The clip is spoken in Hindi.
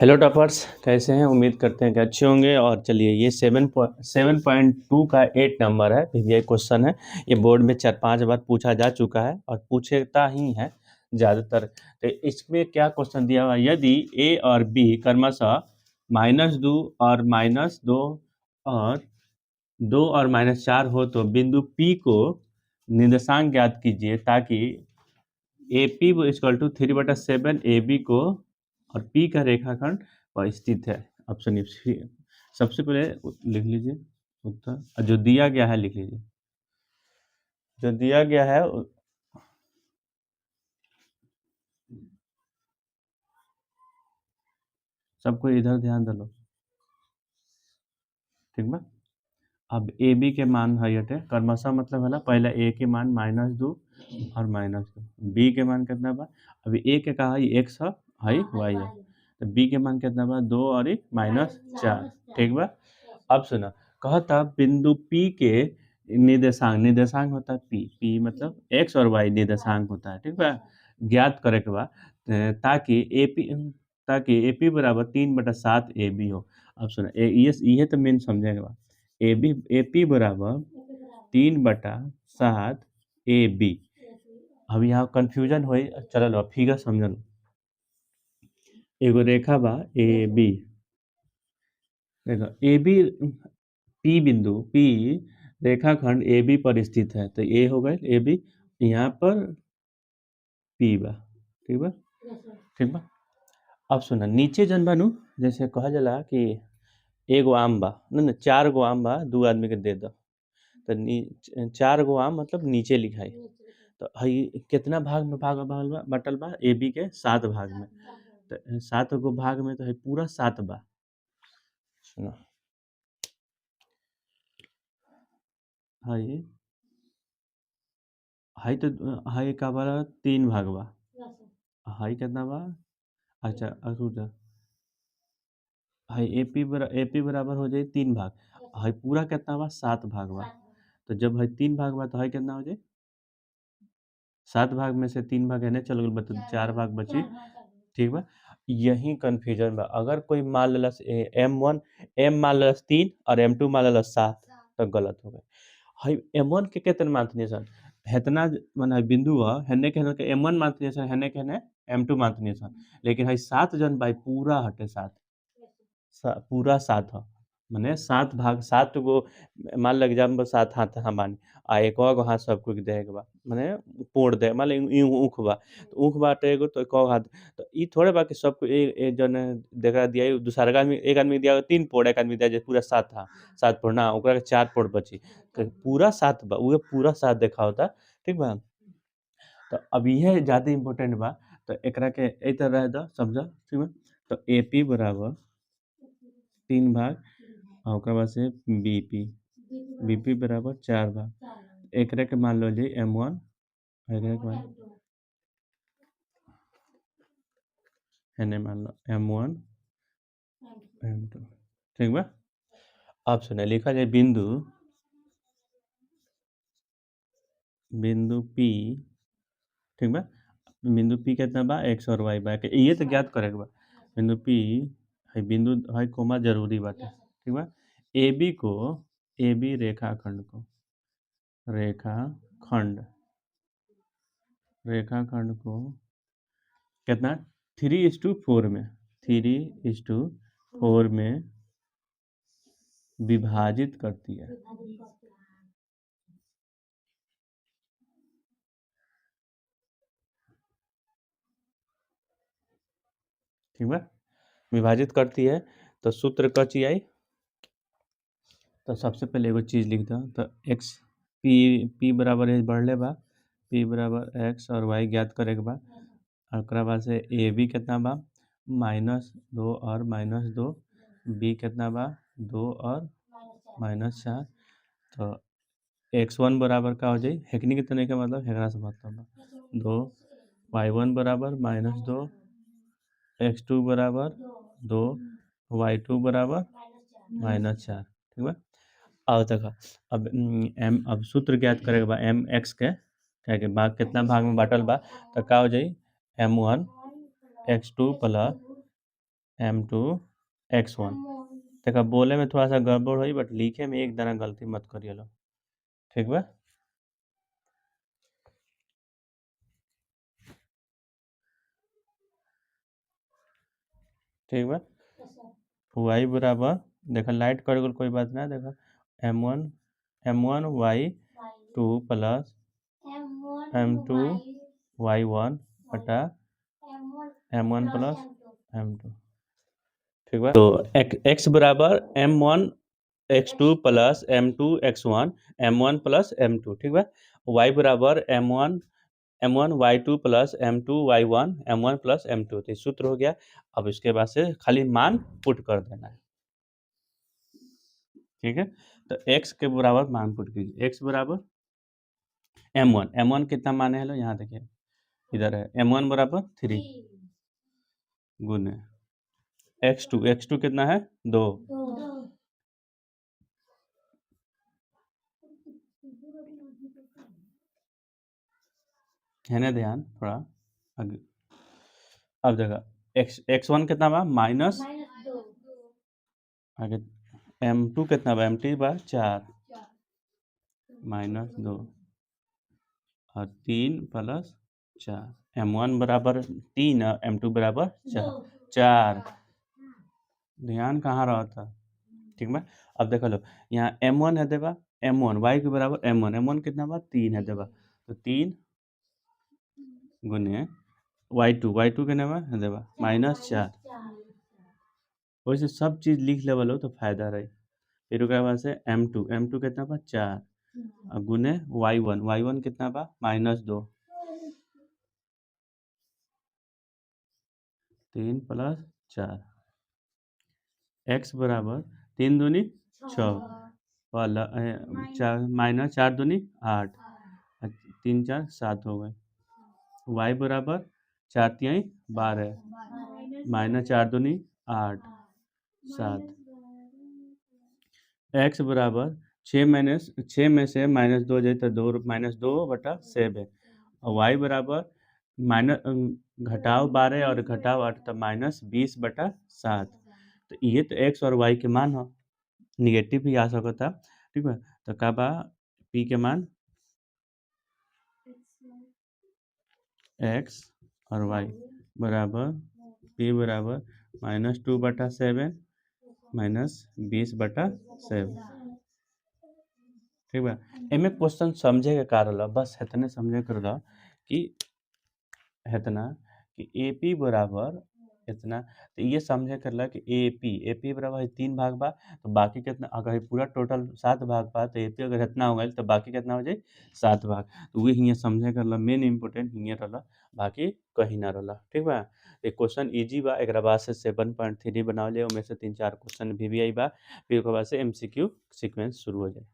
हेलो टॉपर्स, कैसे हैं? उम्मीद करते हैं कि अच्छे होंगे। और चलिए, ये 7.2 का 8 नंबर है। ये क्वेश्चन है, ये बोर्ड में 4-5 बार पूछा जा चुका है और पूछता ही है ज़्यादातर। तो इसमें क्या क्वेश्चन दिया हुआ है, यदि ए और बी क्रमशः -2 और -2 और 2 और -4 हो तो बिंदु P को निर्देशांक ज्ञात कीजिए ताकि AP = 3/7 AB को और P का रेखाखंड पर स्थित है। Option C. सबसे पहले लिख लीजिए उत्तर, और जो दिया गया है लिख लीजिए। जो दिया गया है सबको इधर ध्यान दे लो, ठीक बा। अब ए बी के मान है हटे क्रमशः, मतलब है ना, पहले ए के मान -2 और -2, बी के मान कितना बा? अभी ए के कहा x है, y है, तो बी के मान कितना बा? 2 और -4, ठीक बा। अब सुना, कहता बिंदु P के निर्देशांक, निर्देशांक होता है P मतलब x और y निर्देशांक होता है, ठीक बा। ज्ञात करे के बा ताकि AP बराबर 3/7 AB हो। अब सुना, ये तो मेन समझे के बा। AP बराबर 3/7 AB। अब यहाँ कंफ्यूजन हो, चलो फिगर समझ लो। एगो रेखा बा AB, देखो AB P बिंदु P रेखाखंड AB पर स्थित है, तो ए हो गए AB, यहाँ पर P बा, ठीक बा, ठीक बा। अब सुना, नीचे जन बानू, जैसे कहा जाला कि एगो आम बा, ना 4 गो आम बा, 2 आदमी के दे दो, तो 4 गो आम मतलब नीचे लिखाई। तो हई कितना भाग में बटल बा? AB के 7 भाग में। तो 7 गो भाग में तो है पूरा 7 बा। सुनो, हई हई तो हई का बा 3 भाग बा, हई कितना बा? अच्छा, रुक, हई AP बराबर हो जाए 3 भाग, हई पूरा कितना बा? 7 भाग बा। तो जब हई 3 भाग बा तो हई कितना हो जाए? 7 भाग में से 3 भाग है चल गल, बता 4 भाग बची, ठीक बा। यही कंफ्यूजन बा। अगर कोई मान लेलस M1, M मान लेलस 3 और M2 मान लेलस 7, तो गलत हो गए। हई M1 के कितना मानतनी सन? हेतना माने बिंदु हेने के M1 मानतनी सन, हेने के M2 मानतनी सन, लेकिन हई 7 जन भाई पूरा हटे 7, पूरा 7 ह, माने 7 भाग, 7 गो मान लग एग्जाम्पल 7 हाथ हमानी आ एक गो हाथ सबको दे के बा, माने पोड़ दे, मान ली ऊख बा, तो ऊख बाटे एगो तो एक हाथ, तो ई थोड़े बा कि सबको एक जन देखा दिया, दूसरा आदमी, एक आदमी दिया 3 पोड़, एक आदमी दिया जे पूरा 7 था, 7 पोड़ ना, ओकरा के 4 पोड़ बची, तो पूरा 7 बा, उहे पूरा 7 देखा होता, ठीक बा। तो अब यह ज्यादा इम्पोर्टेंट बा, तो एकरा के ए तरह रह द समझ, ठीक बा। तो AP बराबर 3 भाग और ओकरा बाद से BP बराबर 4 भाग। एकरा के मान लो जी M1, एकरा के मान लो M1 M2, ठीक बा। अब सुने, लिखा जाए बिंदु P, ठीक बा। बिंदु P कितना बा? X और Y बा, ये तो ज्ञात करे के बा। बिंदु P है, बिंदु है कोमा जरूरी बाटे, ठीक बा। AB को, AB रेखाखंड को, रेखाखंड रेखाखंड को कितना? 3:4 में, 3:4 में विभाजित करती है, ठीक बा, विभाजित करती है। तो सूत्र कची आई, तो सबसे पहले एगो चीज लिख दो, तो x p बराबर है बढ़ले बा, p बराबर x और y ज्ञात करे के बा। ओकरा बाद से ए बी कितना बा? -2 और -2, बी कितना बा? 2 और -4, तो x1 बराबर का हो जाए, हेकनी के तने का मतलब हेकरा से मतलब बा 2, y1 बराबर -2, x2 बराबर 2, y2 बराबर -4, ठीक बा। अब देखो, अब अब सूत्र ज्ञात करेगा बा एम एक्स के, क्या के भाग कितना भाग में बांटल बा, तो का हो जाई M1 x2 plus m2 x1। देखा बोले में थोड़ा सा गड़बड़ हुई, बट लिखे में एक दाना गलती मत करिए लो, ठीक बा। ठीक बा। y बराबर, देखा लाइट कर कोई बात ना, देखा m1 y2 plus m2 y1 बटा m1 प्लस m2, ठीक बा। तो x बराबर m1 x2 plus m2 x1 m1 plus m2, ठीक बा। y बराबर m1 y2 plus m2 y1 m1 plus m2, तो सूत्र हो गया। अब इसके बाद से खाली मान पुट कर देना है, ठीक है। तो x के बराबर मान पुट कीजिए, x बराबर m1 कितना माने है लो, यहाँ देखिए इधर है, m1 बराबर 3 गुने x2 कितना है 2, है ना, ध्यान थोड़ा आगे। अब देखा x1 कितना बा माइनस आगे, m2 कितना बा m2 बा 4 माइनस 2 और 3 प्लस 4, m1 बराबर 3 और m2 बराबर 4। ध्यान कहाँ रहा था, ठीक बा। अब देखो लो यहाँ m1 है देबा, m1 y के बराबर m1 कितना बा 3 है देबा, तो 3 गुने y2 के नाम है देबा माइनस 4। वैसे सब चीज लिख लेवल हो तो फायदा रही। फिर ओकरा बाद से m2 कितना बा 4 और गुने y1 कितना बा माइनस 2, 3 प्लस 4, x बराबर 3 दूनी 6 वाला 4 माइनस 4 दूनी 8 और 3 4 7 हो गए। y बराबर 4 तिहाई 12 माइनस 4 दूनी 8 7, x बराबर 6 में से माइनस 2 जाए तो 2 माइनस 2 बटा 7 और y बराबर माइनस घटाव 12 और घटाव 8 तो माइनस 20 बटा 7। तो ये तो x और y के मान हो, निगेटिव भी आ सकता, ठीक है। तो का बा p के मान x और y बराबर p बराबर माइनस 2 बटा 7 माइनस 20 बटा 7, ठीक बा। एमे क्वेश्चन समझे के कारण बस इतने समझे कर कि इतना कि ए पी बराबर इतना, तो ये समझे कर कि ए पी बराबर 3 भाग बा, तो बाकी कितना, अगर ये पूरा टोटल 7 भाग बा तो ए पी अगर इतना हो गया तो बाकी कितना हो जाए 7 भाग। तो वही हियाँ समझे कर मेन इंपोर्टेंट हियाँ रहा, बाकी कहीं ना रहा, ठीक बा। एक क्वेश्चन इजी बा, एक बाद से 7.3 बनाओ ले, उनमें से 3 4 क्वेश्चन भी आई बा, फिर ओकर बाद से MCQ सीक्वेंस शुरू हो जाए।